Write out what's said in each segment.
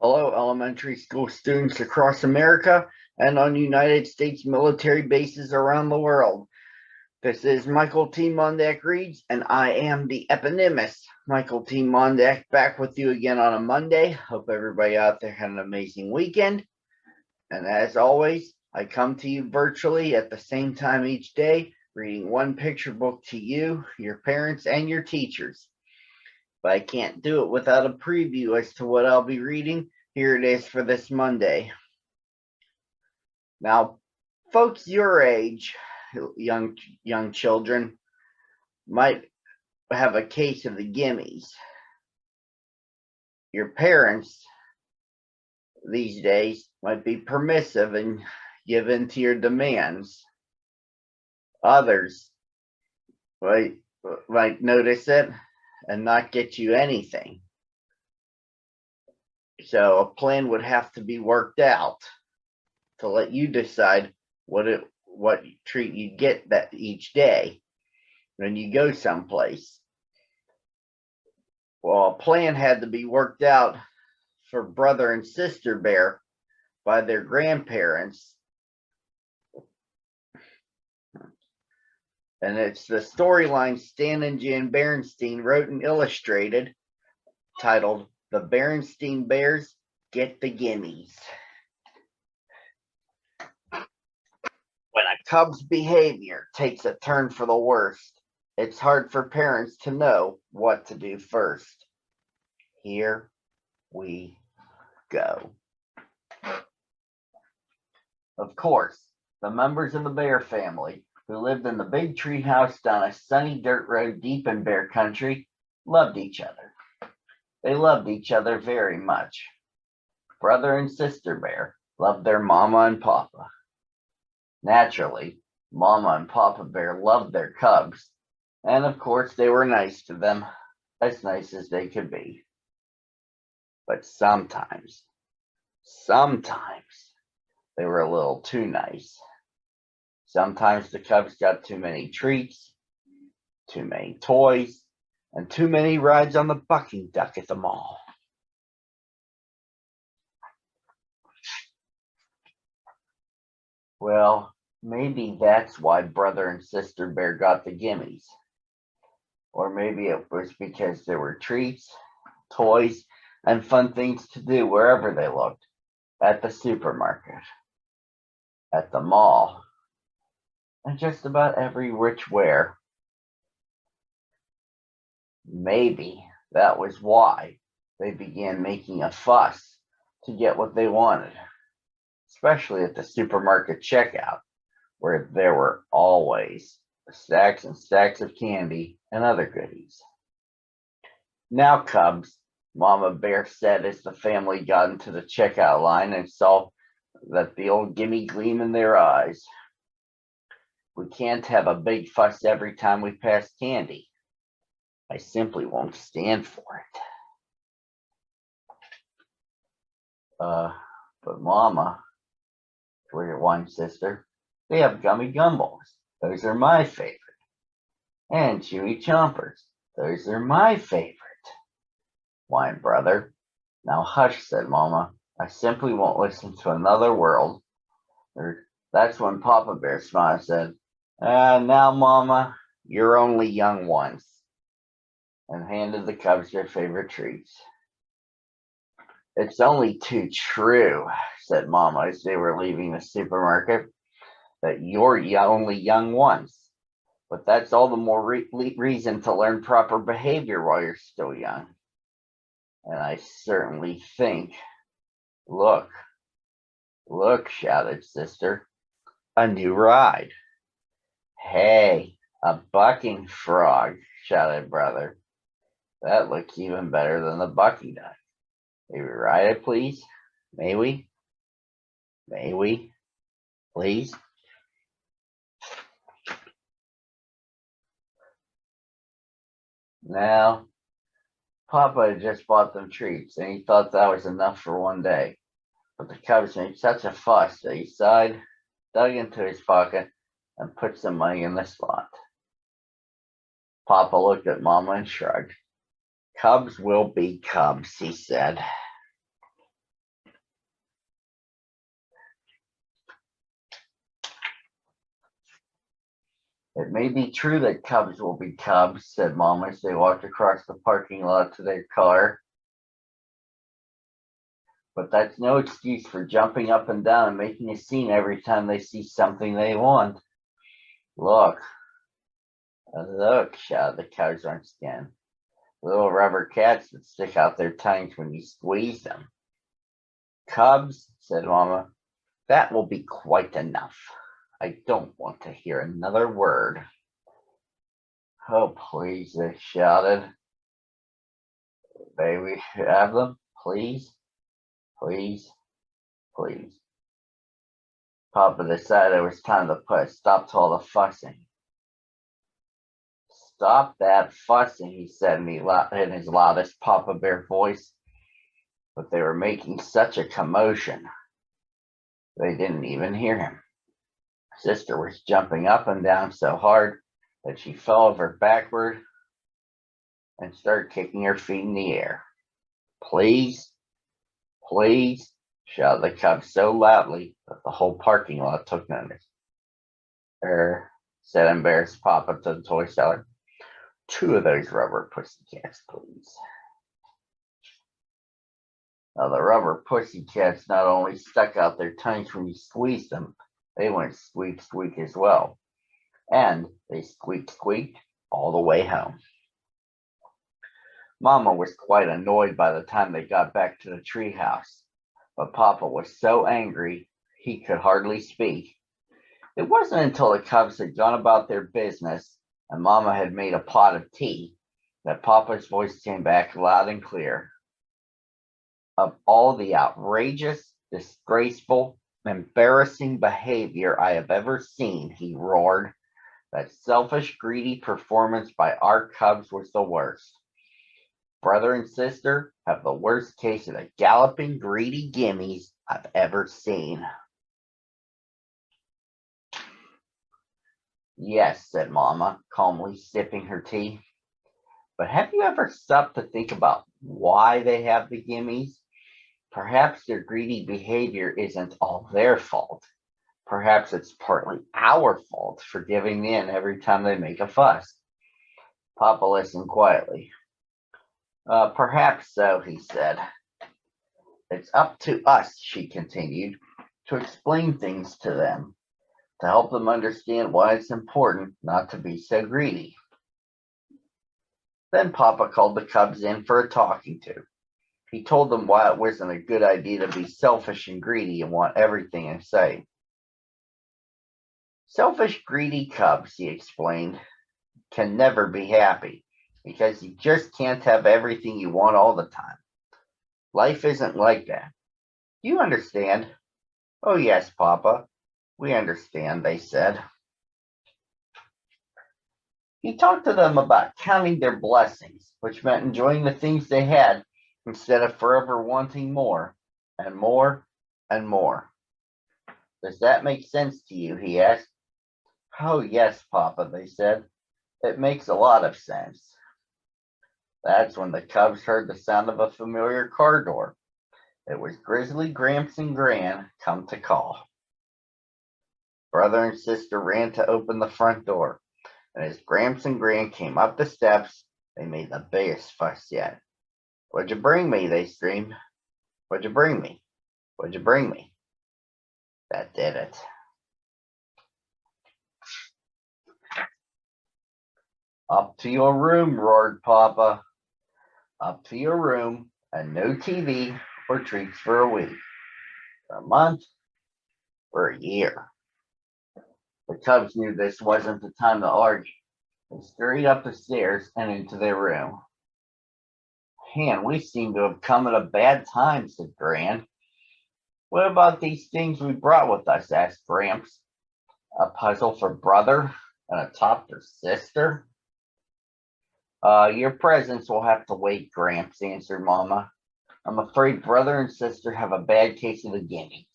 Hello, elementary school students across America and on United States military bases around the world. This is Michael T. Mondak reads, and I am the eponymous Michael T. Mondak, back with you again on a Monday. Hope everybody out there had an amazing weekend. And as always, I come to you virtually at the same time each day, reading one picture book to you, your parents, and your teachers. But I can't do it without a preview as to what I'll be reading. Here it is for this Monday. Now, folks your age, young children, might have a case of the Gimmies. Your parents these days might be permissive and give in to your demands. Others might notice it and not get you anything. So a plan would have to be worked out to let you decide what treat you get that each day when you go someplace. Well, a plan had to be worked out for Brother and Sister Bear by their grandparents. And it's the storyline Stan and Jan Berenstain wrote and illustrated, titled The Berenstain Bears Get the Gimmies. When a cub's behavior takes a turn for the worst, it's hard for parents to know what to do first. Here we go. Of course, the members of the Bear family, who lived in the big tree house down a sunny dirt road deep in Bear country, loved each other. They loved each other very much. Brother and Sister Bear loved their mama and papa. Naturally, Mama and Papa Bear loved their cubs, and of course they were nice to them, as nice as they could be. But sometimes, they were a little too nice. Sometimes the cubs got too many treats, too many toys, and too many rides on the bucking duck at the mall. Well, maybe that's why Brother and Sister Bear got the Gimmies. Or maybe it was because there were treats, toys, and fun things to do wherever they looked. At the supermarket, at the mall, and just about every which where. Maybe that was why they began making a fuss to get what they wanted, especially at the supermarket checkout, where there were always stacks and stacks of candy and other goodies. Now, cubs, Mama Bear said as the family got into the checkout line and saw that the old gimme gleam in their eyes. We can't have a big fuss every time we pass candy. I simply won't stand for it. But Mama, for your one sister, they have gummy gumballs. Those are my favorite. And chewy chompers. Those are my favorite. Whined Brother. Now hush, said Mama. I simply won't listen to another word. That's when Papa Bear smiled and said, now, Mama, you're only young once, and handed the cubs their favorite treats. It's only too true, said Mama as they were leaving the supermarket, that you're only young once. But that's all the more reason to learn proper behavior while you're still young. And I certainly think, look, shouted Sister, a new ride. Hey, a bucking frog, shouted Brother. That looks even better than the bucking duck. May we ride it, please? May we? May we? Please? Now, Papa had just bought them treats, and he thought that was enough for one day. But the cubs made such a fuss that he sighed, dug into his pocket, and put some money in the slot. Papa looked at Mama and shrugged. Cubs will be cubs, he said. It may be true that cubs will be cubs, said Mom as they walked across the parking lot to their car. But that's no excuse for jumping up and down and making a scene every time they see something they want. Look, look, shouted the cubs once again. Little rubber cats that stick out their tongues when you squeeze them. Cubs, said Mama, that will be quite enough. I don't want to hear another word. Oh, please, they shouted. May we have them? Please, please, please. Papa decided it was time to put a stop to all the fussing. Stop that fussing, he said in his loudest Papa Bear voice. But they were making such a commotion, they didn't even hear him. Sister was jumping up and down so hard that she fell over backward and started kicking her feet in the air. Please, please, shouted the cub so loudly that the whole parking lot took notice. Said embarrassed Papa to the toy seller. 2 of those rubber pussycats, please. Now, the rubber pussycats not only stuck out their tongues when you squeezed them, they went squeak, squeak as well. And they squeaked, squeaked all the way home. Mama was quite annoyed by the time they got back to the treehouse, but Papa was so angry he could hardly speak. It wasn't until the cubs had gone about their business and Mama had made a pot of tea that Papa's voice came back loud and clear. Of all the outrageous, disgraceful, embarrassing behavior I have ever seen, he roared, that selfish, greedy performance by our cubs was the worst. Brother and sister have the worst case of the galloping, greedy Gimmies I've ever seen. Yes, said Mama, calmly sipping her tea. But have you ever stopped to think about why they have the Gimmies? Perhaps their greedy behavior isn't all their fault. Perhaps it's partly our fault for giving in every time they make a fuss. Papa listened quietly. Perhaps so, he said. It's up to us, she continued, to explain things to them, to help them understand why it's important not to be so greedy. Then Papa called the cubs in for a talking to. He told them why it wasn't a good idea to be selfish and greedy and want everything in sight. Selfish, greedy cubs, he explained, can never be happy because you just can't have everything you want all the time. Life isn't like that. Do you understand? Oh, yes, Papa. We understand, they said. He talked to them about counting their blessings, which meant enjoying the things they had instead of forever wanting more and more and more. Does that make sense to you? He asked. Oh, yes, Papa, they said. It makes a lot of sense. That's when the cubs heard the sound of a familiar car door. It was Grizzly, Gramps, and Gran come to call. Brother and sister ran to open the front door, and as Gramps and Gran came up the steps, they made the biggest fuss yet. What'd you bring me? They screamed. What'd you bring me? What'd you bring me? That did it. Up to your room, roared Papa. Up to your room, and no TV or treats for a week, for a month, for a year. The cubs knew this wasn't the time to argue. They scurried up the stairs and into their room. Man, we seem to have come at a bad time, said Gran. What about these things we brought with us? Asked Gramps. A puzzle for brother and a top for sister? Your presents will have to wait, Gramps, answered Mama. I'm afraid brother and sister have a bad case of the Gimmies.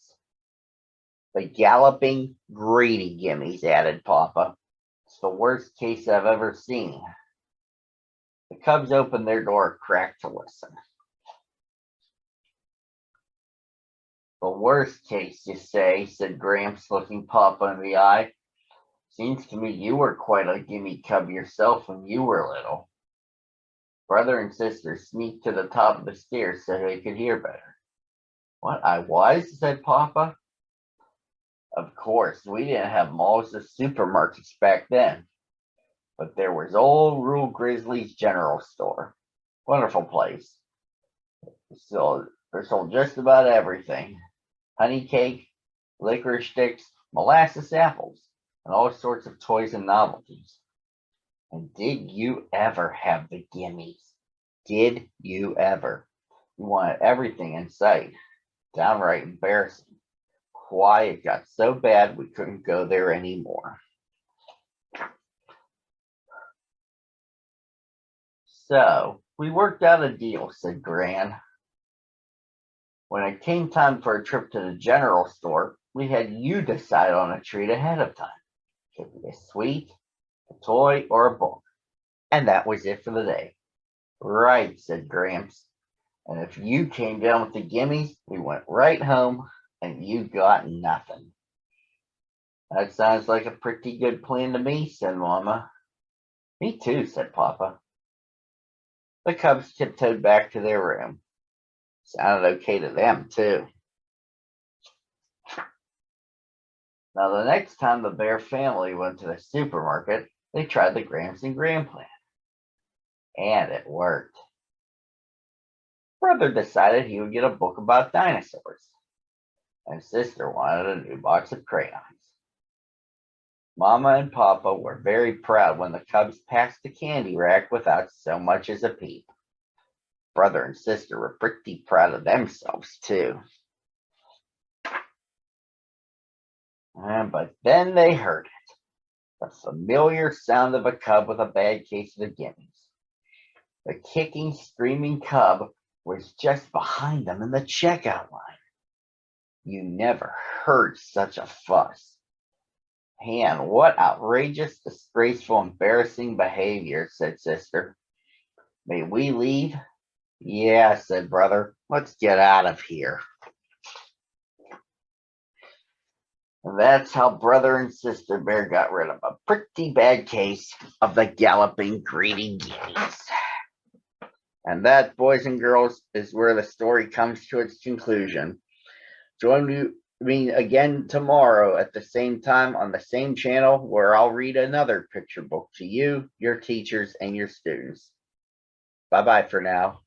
The galloping, greedy Gimmies, added Papa. It's the worst case I've ever seen. The cubs opened their door a crack to listen. The worst case, you say, said Gramps, looking Papa in the eye. Seems to me you were quite a gimme cub yourself when you were little. Brother and sister sneaked to the top of the stairs so they could hear better. What, I was? Said Papa. Of course, we didn't have malls or supermarkets back then. But there was old Rule Grizzly's general store. Wonderful place. They sold just about everything. Honey cake, licorice sticks, molasses apples, and all sorts of toys and novelties. And did you ever have the Gimmies? Did you ever? You wanted everything in sight. Downright embarrassing. Why, it got so bad we couldn't go there anymore. So, we worked out a deal, said Gran. When it came time for a trip to the general store, we had you decide on a treat ahead of time. It could be a sweet, a toy, or a book. And that was it for the day. Right, said Gramps. And if you came down with the Gimmies, we went right home and you got nothing. That sounds like a pretty good plan to me, said Mama. Me too, said Papa. The cubs tiptoed back to their room. Sounded okay to them, too. Now, the next time the Bear family went to the supermarket, they tried the Gramps and Gram plan. And it worked. Brother decided he would get a book about dinosaurs. And sister wanted a new box of crayons. Mama and Papa were very proud when the cubs passed the candy rack without so much as a peep. Brother and sister were pretty proud of themselves, too. But then they heard it. The familiar sound of a cub with a bad case of the Gimmies. The kicking, screaming cub was just behind them in the checkout line. You never heard such a fuss. And what outrageous, disgraceful, embarrassing behavior, said sister. May we leave? Yeah, said brother. Let's get out of here. And that's how brother and sister Bear got rid of a pretty bad case of the galloping greedy Gimmies. And that, boys and girls, is where the story comes to its conclusion. Join me again tomorrow at the same time on the same channel where I'll read another picture book to you, your teachers, and your students. Bye-bye for now.